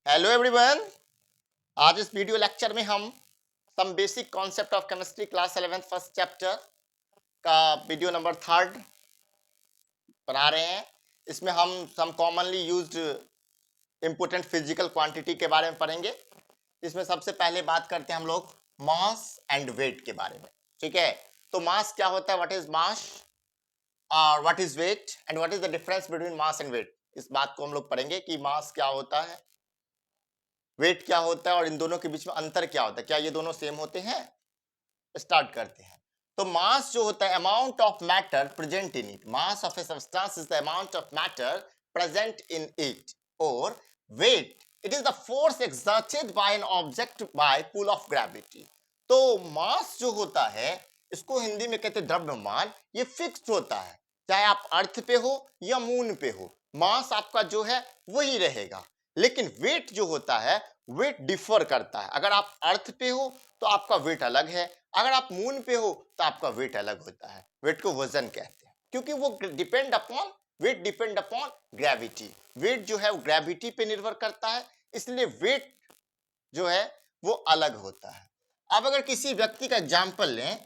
Hello everyone. आज इस video lecture में हम some basic concept of chemistry class 11th first chapter का वीडियो नंबर 3 पढ़ा रहे हैं। इसमें हम some commonly used important physical quantity के बारे में पढ़ेंगे। इसमें सबसे पहले बात करते हैं हम लोग मास एंड वेट के बारे में। ठीक है, तो मास क्या होता है, व्हाट इज मास और what is weight and what is the difference between mass and weight. इस बात को हम लोग पढ़ेंगे कि मास क्या होता है, वेट क्या होता है और इन दोनों के बीच में अंतर क्या होता है, क्या ये दोनों सेम होते हैं। स्टार्ट करते हैं। तो मास जो होता है amount of matter present in it, mass of a substance is the amount of matter present in it. और weight it is the force exerted by an object by pull of gravity. तो mass जो होता है इसको हिंदी में कहते हैं द्रव्यमान। ये फिक्स्ड होता है, चाहे आप अर्थ पे हो या मून पे हो, मास आपका जो है वही रहेगा। लेकिन वेट जो होता है वेट डिफर करता है। अगर आप अर्थ पे हो तो आपका वेट अलग है, अगर आप मून पे हो तो आपका वेट अलग होता है। वेट को वजन कहते हैं क्योंकि वो depend upon weight depend upon gravity. Weight जो है वो ग्रेविटी पे निर्भर करता है, इसलिए वेट जो है वो अलग होता है। अब अगर किसी व्यक्ति का एग्जाम्पल लें,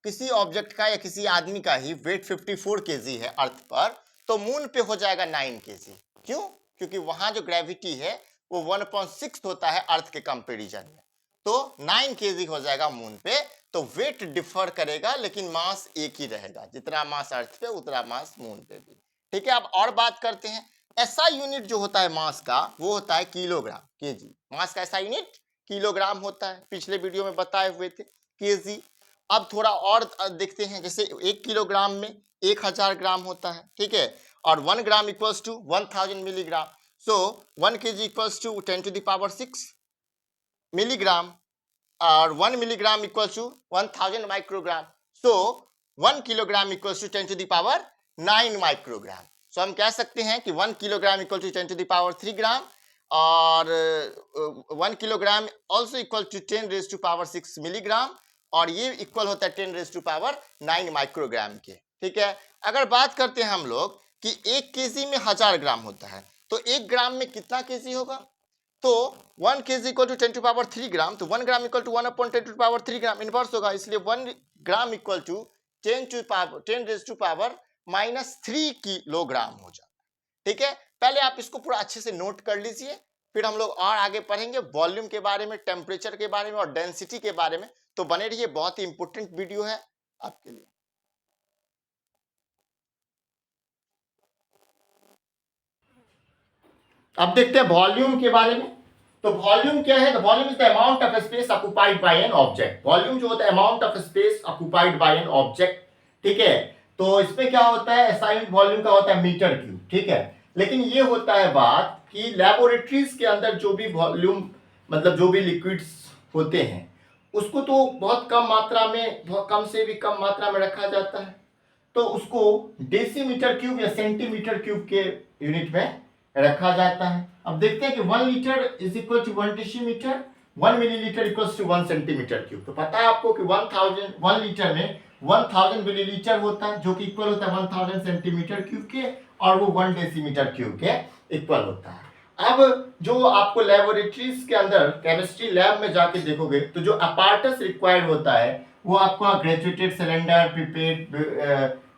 किसी ऑब्जेक्ट का या किसी आदमी का ही वेट 54 केजी है अर्थ पर, तो मून पे हो जाएगा 9 केजी। क्यों? क्योंकि वहां जो ग्रेविटी है वो 1/6 होता है अर्थ के कंपेरिजन में, तो 9 केजी हो जाएगा मून पे। तो वेट डिफर करेगा लेकिन मास एक ही रहेगा, जितना मास अर्थ पे उतना मास मून पे भी। ठीक है, अब और बात करते हैं। ऐसा यूनिट जो होता है मास का वो होता है किलोग्राम, केजी। मास का ऐसा यूनिट किलोग्राम होता है, पिछले वीडियो में बताए हुए थे केजी। अब थोड़ा और देखते हैं, जैसे 1 किलोग्राम में 1000 ग्राम होता है। ठीक है, और 1 gram equals to 1000 milligram. So 1 KG equals to 10⁶ milligram और 1 milligram equals to 1000 microgram. So 1 kilogram equals to 10⁹ microgram. So हम कह सकते हैं कि 1 किलोग्राम इक्वल टू 10⁻³ ग्राम और 1 kilogram also equal to 10⁶ milligram, और ये इक्वल होता है 10⁹ माइक्रोग्राम के। ठीक है, अगर बात करते हैं हम लोग कि 1 केजी में 1000 ग्राम होता है, तो 1 ग्राम में कितना केजी होगा? तो 1 केजी इक्वल टू 10⁻³ ग्राम, तो 1 gram equal to 1/10⁻³ gram inverse होगा, इसलिए 1 ग्राम इक्वल टू 10⁻³ किलोग्राम हो जाता है। ठीक है, पहले आप इसको पूरा अच्छे से नोट कर लीजिए, फिर हम लोग और आगे पढ़ेंगे वॉल्यूम के बारे में, टेम्परेचर के बारे में और डेंसिटी के बारे में। तो बने रहिए, बहुत ही इंपॉर्टेंट वीडियो है आपके लिए। अब देखते हैं वॉल्यूम के बारे में। तो वॉल्यूम क्या है? Volume is the amount of space occupied by an object. Volume जो होता है amount of space occupied by an object. ठीक है, तो इसमें क्या होता है, एसआई वॉल्यूम का होता है मीटर क्यूब। ठीक है, लेकिन ये होता है बात कि लैबोरेटरीज के अंदर जो भी वॉल्यूम, मतलब जो भी लिक्विड्स होते हैं, उसको तो बहुत कम मात्रा में, बहुत कम से भी कम मात्रा में रखा जाता है, तो उसको डेसीमीटर क्यूब या सेंटीमीटर क्यूब के यूनिट में रखा जाता है। अब देखते हैं कि 1 litre is equal to 1 decimetre, 1 millilitre equals to 1 centimetre cube. तो पता है आपको कि 1 लीटर में 1000 मिलीलीटर होता है, जो कि इक्वल होता है 1000 सेंटीमीटर क्यूब के, और वो 1 डेसीमीटर क्यूब के इक्वल होता है। अब जो आपको लेबोरेटरीज के अंदर केमिस्ट्री लैब में जाके देखोगे तो जो अपार्टस रिक्वायर्ड होता है वो आपका graduated cylinder, pipette,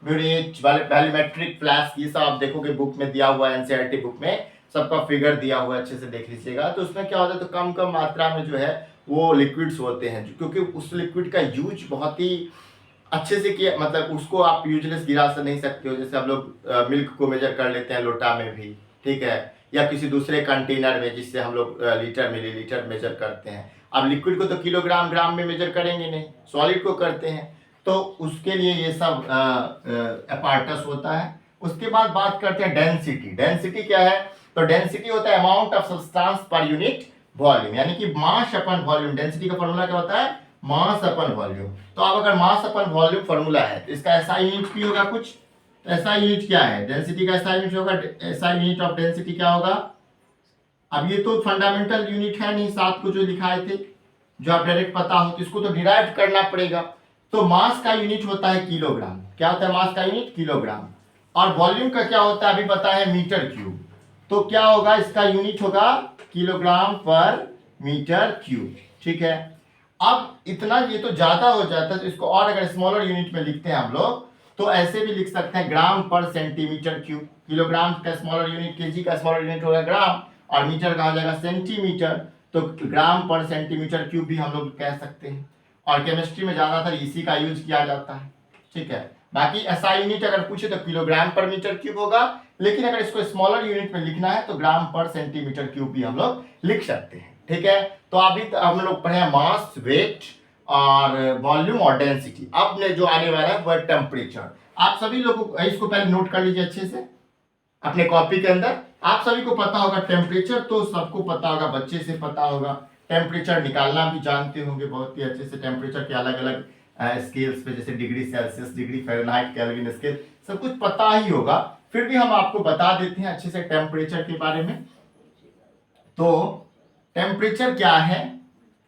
burette, volumetric flask, ये सब आप देखोगे बुक में दिया हुआ है, एनसीईआरटी बुक में सबका फिगर दिया हुआ है, अच्छे से देख लीजिएगा। तो उसमें क्या होता है, तो कम कम मात्रा में जो है वो लिक्विड्स होते हैं, क्योंकि उस लिक्विड का यूज बहुत ही अच्छे से किया, मतलब उसको आप यूजलेस गिरा से नहीं सकते हो। जैसे हम लोग मिल्क को मेजर कर लेते हैं लोटा में भी, ठीक है, या किसी दूसरे कंटेनर में जिससे हम लोग लीटर मिलीलीटर मेजर करते हैं। अब लिक्विड को तो किलोग्राम ग्राम में मेजर करेंगे नहीं, सॉलिड को करते हैं, तो उसके लिए ये सब अपार्टस होता है। उसके बाद बात करते हैं डेंसिटी। डेंसिटी क्या है? तो डेंसिटी होता है amount of substance per unit volume, यानी कि मास अपन वॉल्यूम। डेंसिटी का फॉर्मूला क्या होता है? मास अपन वॉल्यूम। तो अब अगर मास अपन वॉल्यूम फॉर्मूला है तो इसका ऐसा यूनिट भी होगा कुछ। ऐसा यूनिट क्या है डेंसिटी का? ऐसा यूनिट होगा, ऐसा यूनिट ऑफ डेंसिटी क्या होगा? अब ये तो फंडामेंटल यूनिट है नहीं, 7 को जो लिखाए थे, जो आप डायरेक्ट पता हो, तो इसको तो डिराइव करना पड़ेगा। तो मास का यूनिट होता है किलोग्राम। क्या होता है मास का यूनिट? किलोग्राम। और वॉल्यूम का क्या होता है अभी पता है? Metre cube. तो क्या होगा, इसका यूनिट होगा किलोग्राम पर मीटर क्यूब। ठीक है, अब इतना ये तो ज्यादा हो जाता है, तो इसको और अगर स्मॉलर यूनिट में लिखते हैं हम लोग तो ऐसे भी लिख सकते हैं ग्राम पर सेंटीमीटर क्यूब। किलोग्राम का स्मॉलर यूनिट, केजी का स्मॉलर यूनिट होगा ग्राम, और मीटर का हो जाएगा सेंटीमीटर, तो ग्राम पर सेंटीमीटर क्यूब भी हम लोग कह सकते हैं। और केमिस्ट्री में ज्यादातर इसी का यूज किया जाता है। ठीक है, बाकी ऐसा यूनिट अगर पूछे तो किलोग्राम पर मीटर क्यूब होगा, लेकिन अगर इसको स्मॉलर यूनिट में लिखना है तो ग्राम पर सेंटीमीटर क्यूब भी हम लोग लिख सकते हैं। ठीक है, तो अभी हम लोग पढ़े मास, वेट और वॉल्यूम और डेंसिटी। अब ने जो आने वाला है वह टेम्परेचर। आप सभी लोग इसको पहले नोट कर लीजिए अच्छे से अपने कॉपी के अंदर। आप सभी को पता होगा टेम्परेचर, तो सबको पता होगा, बच्चे से पता होगा। टेम्परेचर निकालना भी जानते होंगे बहुत ही अच्छे से। टेम्परेचर के अलग अलग स्केल्स पे, जैसे degree Celsius, degree Fahrenheit, kelvin scale, सब कुछ पता ही होगा। फिर भी हम आपको बता देते हैं अच्छे से टेम्परेचर के बारे में। तो टेम्परेचर क्या है,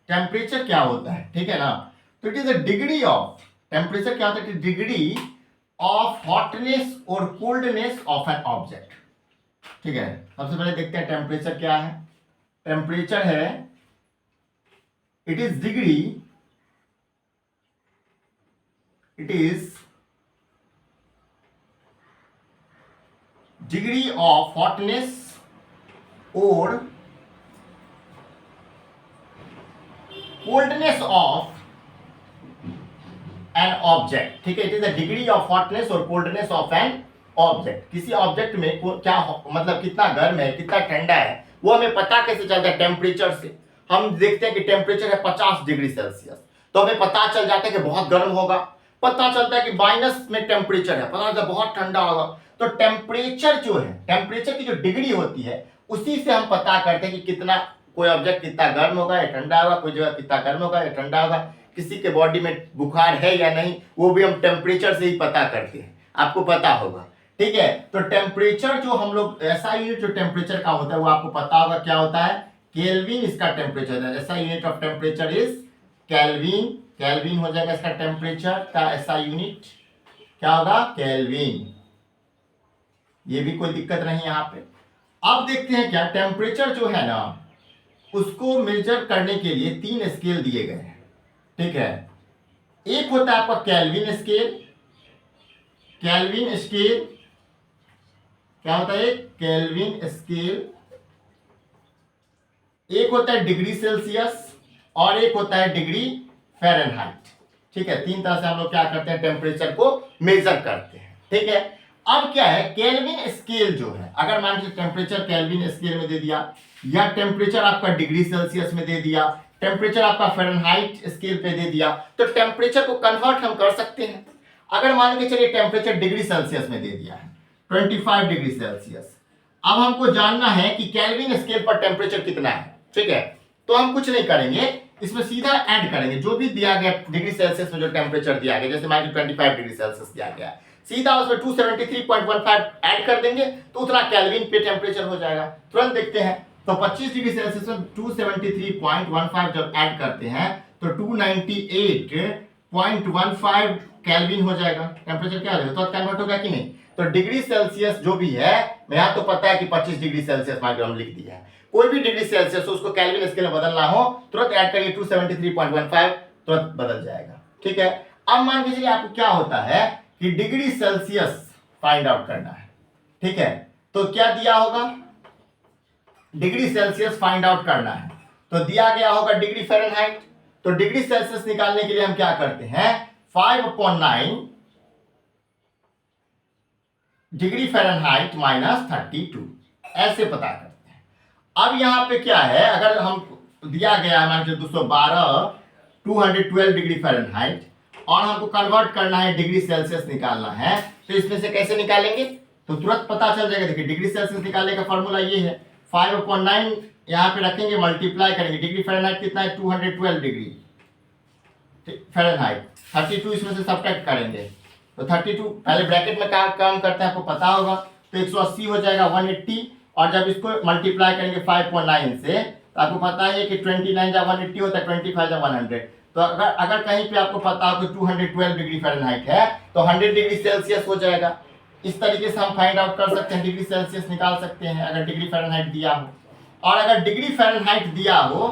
टेम्परेचर क्या होता है, ठीक है ना। तो it is a degree of, temperature क्या होता है, डिग्री ऑफ हॉटनेस और कोल्डनेस ऑफ एन ऑब्जेक्ट। ठीक है, सबसे पहले देखते हैं टेम्परेचर क्या है। टेम्परेचर है, it is degree, it is degree of hotness और कोल्डनेस ऑफ एन ऑब्जेक्ट। ठीक है, it is the degree of hotness और कोल्डनेस ऑफ एन ऑब्जेक्ट। किसी ऑब्जेक्ट में क्या मतलब कितना गर्म है, कितना ठंडा है, वो हमें पता कैसे चलता है, टेम्परेचर से। हम देखते हैं कि टेम्परेचर है 50 डिग्री सेल्सियस, तो हमें पता चल जाता है कि बहुत गर्म होगा। पता चलता है कि माइनस में टेम्परेचर है, पता चलता है बहुत ठंडा होगा। तो टेम्परेचर जो है, टेम्परेचर की जो डिग्री होती है, उसी से हम पता करते हैं कि कितना, कोई ऑब्जेक्ट कितना गर्म होगा या ठंडा होगा, कोई जगह कितना गर्म होगा या ठंडा होगा, किसी के बॉडी में बुखार है या नहीं, वो भी हम टेम्परेचर से ही पता करते हैं, आपको पता होगा। ठीक है, तो टेम्परेचर जो हम लोग, ऐसा यूनिट जो टेम्परेचर का होता है वो आपको पता होगा क्या होता है, केल्विन इसका टेम्परेचर है। ऐसा unit of temperature is kelvin. Kelvin हो जाएगा इसका टेम्परेचर का ऐसा यूनिट, क्या होगा, केल्विन। ये भी कोई दिक्कत नहीं यहाँ पे। अब देखते हैं क्या, टेम्परेचर जो है ना, उसको मेजर करने के लिए 3 स्केल दिए गए हैं। ठीक है, एक होता है आपका केल्विन स्केल। केल्विन स्केल क्या होता है, केल्विन स्केल। एक होता है डिग्री सेल्सियस और एक होता है डिग्री फ़ारेनहाइट। ठीक है, 3 तरह से हम लोग क्या करते हैं, टेम्परेचर को मेजर करते हैं। ठीक है, अब क्या है, केल्विन स्केल जो है, अगर मान लीजिए टेम्परेचर केल्विन स्केल में दे दिया, या टेम्परेचर आपका डिग्री सेल्सियस में दे दिया, टेम्परेचर आपका फ़ारेनहाइट स्केल पे दे दिया, तो टेम्परेचर को कन्वर्ट हम कर सकते हैं। अगर मान के चलिए टेम्परेचर डिग्री सेल्सियस में दे दिया है 25 डिग्री सेल्सियस, अब हमको जानना है कि केल्विन स्केल पर टेम्परेचर कितना है। ठीक है, तो हम कुछ नहीं करेंगे, इसमें सीधा ऐड करेंगे जो भी दिया गया डिग्री सेल्सियस में, जो टेम्परेचर दिया गया, जैसे मान लीजिए 25 डिग्री सेल्सियस दिया गया, सीधा उसमें 273.15 ऐड कर देंगे तो उतना केल्विन पे टेम्परेचर हो जाएगा। तुरंत देखते हैं, तो 25 डिग्री सेल्सियस में 273.15 जब ऐड करते हैं तो 298.15 केल्विन हो जाएगा। टेम्परेचर क्या हो जाएगा, तो कन्वर्ट होगा कि नहीं। तो डिग्री सेल्सियस जो भी है, यहाँ तो पता है कि 25 डिग्री सेल्सियस मान के हम लिख दिया है। कोई भी डिग्री सेल्सियस उसको केल्विन स्केल में बदलना हो, तुरंत ऐड करिए 273.15, तुरंत बदल जाएगा। ठीक है, अब मान लीजिए आपको क्या होता है कि डिग्री सेल्सियस फाइंड आउट करना है। ठीक है, तो क्या दिया होगा, डिग्री सेल्सियस फाइंड आउट करना है, तो दिया गया होगा डिग्री फ़ारेनहाइट। तो डिग्री सेल्सियस निकालने के लिए हम क्या करते हैं, 5/9 डिग्री फ़ारेनहाइट माइनस 32, ऐसे पता करते हैं। अब यहां पे क्या है, अगर हम दिया गया है मान लीजिए 212 डिग्री फ़ारेनहाइट, और हमको कन्वर्ट करना है, डिग्री सेल्सियस निकालना है, तो इसमें से कैसे निकालेंगे, तो तुरंत पता चल जाएगा। देखिए, डिग्री सेल्सियस निकालने का फॉर्मूला ये है, 5/9 यहाँ पे रखेंगे, मल्टीप्लाई करेंगे, डिग्री फ़ारेनहाइट कितना है, 212 डिग्री फ़ारेनहाइट, 32 इसमें से सब्ट्रैक्ट करेंगे, तो 32 पहले ब्रैकेट में काम करते हैं, आपको पता होगा, तो 180 हो जाएगा 180, और जब इसको मल्टीप्लाई करेंगे 5/9 से, तो आपको पता है कि 29 जब 180 होता है, 25 जब 100, तो अगर कहीं पे आपको पता हो कि 212 डिग्री फ़ारेनहाइट है, तो 100 डिग्री सेल्सियस हो जाएगा। इस तरीके से हम फाइंड आउट कर सकते हैं, डिग्री सेल्सियस निकाल सकते हैं अगर डिग्री फ़ारेनहाइट दिया हो। और अगर डिग्री फ़ारेनहाइट दिया हो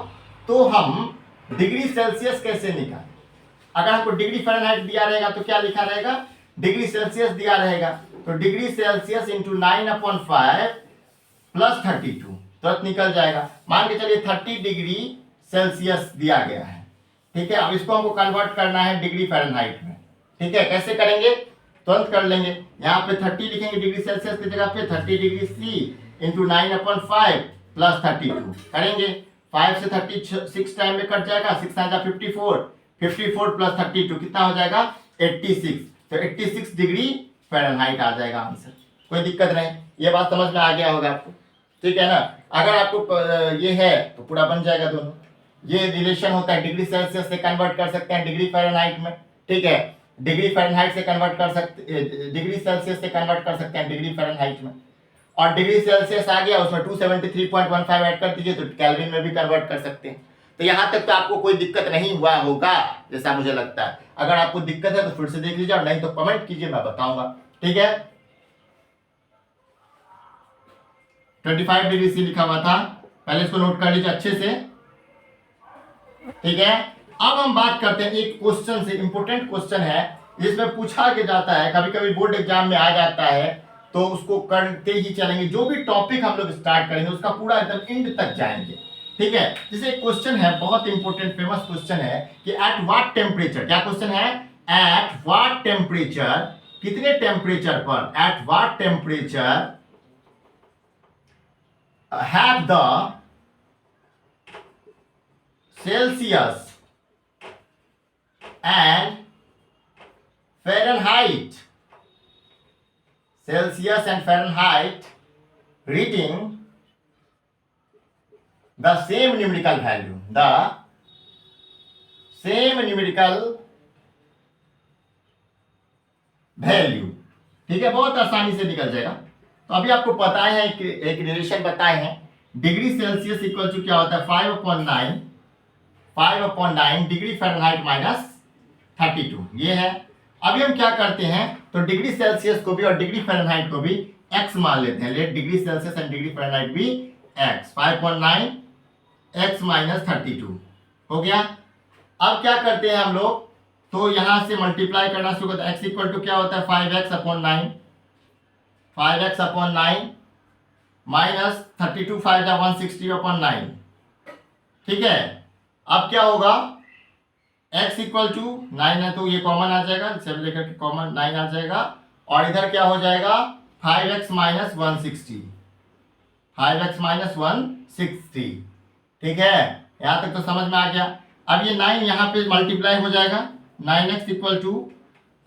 तो हम डिग्री सेल्सियस कैसे निकालें? अगर हमको डिग्री फ़ारेनहाइट दिया रहेगा तो क्या लिखा रहेगा, डिग्री सेल्सियस दिया रहेगा तो डिग्री सेल्सियस इंटू 9/5 प्लस 32 तुरंत निकल जाएगा। मान के चलिए 30 डिग्री सेल्सियस दिया गया है, ठीक है। अब इसको हमको कन्वर्ट करना है डिग्री फ़ारेनहाइट में, ठीक है। कैसे करेंगे, तुरंत कर लेंगे। यहाँ पे 30 लिखेंगे डिग्री सेल्सियस की जगह पे, 30 डिग्री सी इंटू 9/5 प्लस 32 करेंगे। 5 से 36 टाइम में कट जाएगा, 6 आएगा 54 प्लस 32 कितना हो जाएगा 86। तो 86 डिग्री फ़ारेनहाइट आ जाएगा आंसर। कोई दिक्कत नहीं, ये बात समझ में आ गया होगा आपको, ठीक है ना। अगर आपको ये है तो पूरा बन जाएगा दोनों। ये रिलेशन होता है, डिग्री सेल्सियस से कन्वर्ट कर सकते हैं डिग्री फ़ारेनहाइट में, ठीक है। डिग्री फ़ारेनहाइट से कन्वर्ट कर सकते, डिग्री सेल्सियस से कन्वर्ट कर सकते हैं डिग्री फ़ारेनहाइट में। और डिग्री सेल्सियस आ गया उसमें 273.15 ऐड कर दीजिए तो केल्विन में भी कन्वर्ट कर सकते हैं। तो यहाँ तक तो आपको कोई दिक्कत नहीं हुआ होगा जैसा मुझे लगता है। अगर आपको दिक्कत है तो फिर से देख लीजिए और नहीं तो कमेंट कीजिए, मैं बताऊंगा, ठीक है। 25 डिग्री सी लिखा हुआ था, पहले इसको नोट कर लीजिए अच्छे से, ठीक है। अब हम बात करते हैं एक क्वेश्चन से, इंपोर्टेंट क्वेश्चन है जिसमें पूछा के जाता है, कभी कभी बोर्ड एग्जाम में आ जाता है तो उसको करते ही चलेंगे। जो भी टॉपिक हम लोग स्टार्ट करेंगे उसका पूरा एकदम एंड तक जाएंगे, ठीक है। जैसे एक क्वेश्चन है, बहुत इंपॉर्टेंट फेमस क्वेश्चन है कि एट व्हाट टेम्परेचर, क्या क्वेश्चन है, एट व्हाट टेम्परेचर, कितने टेम्परेचर पर, at what temperature have the Celsius and Fahrenheit, Celsius and Fahrenheit reading the same numerical value, the same numerical value, ठीक है। बहुत आसानी से निकल जाएगा। तो अभी आपको पता है एक रिलेशन बताए हैं, डिग्री सेल्सियस इक्वल टू क्या होता है 5/9 डिग्री फ़ारेनहाइट माइनस 32, ये है। अभी हम क्या करते हैं, तो डिग्री सेल्सियस को भी और डिग्री फ़ारेनहाइट को भी x मान लेते हैं। Let degree Celsius and degree Fahrenheit भी x, 5/9 x माइनस 32 हो गया। अब क्या करते हैं हम लोग, तो यहां से मल्टीप्लाई करना शुरू करते हैं। x इक्वल टू क्या होता है 5x/9, 5x/9 माइनस 32, 5 जा 160/9, ठीक है। अब क्या होगा, x इक्वल टू 9 है तो ये कॉमन आ जाएगा, सब लेकर के कॉमन 9 आ जाएगा। और इधर क्या हो जाएगा 5x माइनस 160, 5x माइनस 160, ठीक है। यहां तक तो समझ में आ गया। अब ये 9 यहाँ पे मल्टीप्लाई हो जाएगा, 9x equal to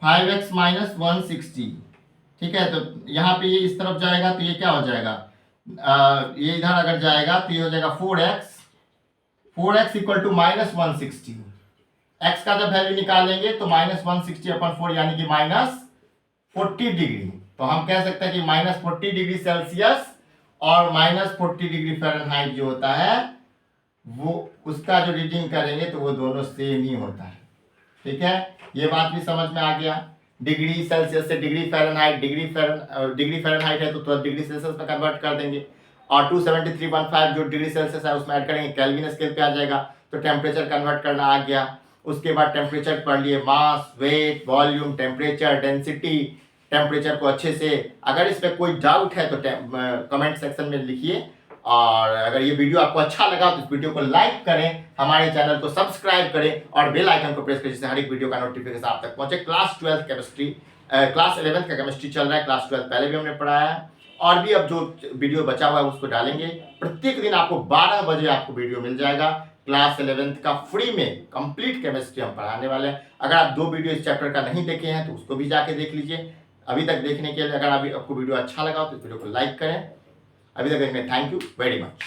5x minus 160, ठीक है। तो यहाँ पे ये इस तरफ जाएगा तो ये क्या हो जाएगा, ये इधर अगर जाएगा तो ये हो जाएगा 4x equal to minus 160। x का जब वैल्यू निकालेंगे तो माइनस 160/4 यानी कि माइनस 40 डिग्री। तो हम कह सकते हैं कि माइनस 40 डिग्री सेल्सियस और माइनस 40 डिग्री फ़ारेनहाइट जो होता है वो उसका जो रीडिंग करेंगे तो वो दोनों सेम ही होता है, ठीक है। ये बात भी समझ में आ गया। डिग्री सेल्सियस से डिग्री फ़ारेनहाइट, डिग्री फ़ारेनहाइट है तो डिग्री सेल्सियस में कन्वर्ट कर देंगे और 273.15 जो डिग्री सेल्सियस है उसमें ऐड करेंगे, केल्विन स्केल पे आ जाएगा तो टेम्परेचर कन्वर्ट करना आ गया। उसके बाद टेम्परेचर पढ़ लिए, mass, weight, volume, temperature, density, temperature को अच्छे से। अगर इसमें कोई डाउट है तो कमेंट सेक्शन में लिखिए। और अगर ये वीडियो आपको अच्छा लगा तो इस वीडियो को लाइक करें, हमारे चैनल को सब्सक्राइब करें और बेल आइकन को प्रेस करें जिससे हर एक वीडियो का नोटिफिकेशन आप तक पहुंचे। क्लास 12 केमिस्ट्री, क्लास 11 का केमिस्ट्री चल रहा है, क्लास 12 पहले भी हमने पढ़ाया है और भी अब जो वीडियो बचा हुआ है उसको डालेंगे। प्रत्येक दिन आपको 12 बजे आपको वीडियो मिल जाएगा। क्लास 11th का फ्री में कंप्लीट केमिस्ट्री हम पढ़ाने वाले हैं। अगर आप 2 वीडियो इस चैप्टर का नहीं देखे हैं तो उसको भी जाके देख लीजिए। अभी तक देखने के लिए, अगर अभी आपको वीडियो अच्छा लगा तो इस वीडियो को लाइक करें। अभी तक देखने थैंक यू वेरी मच।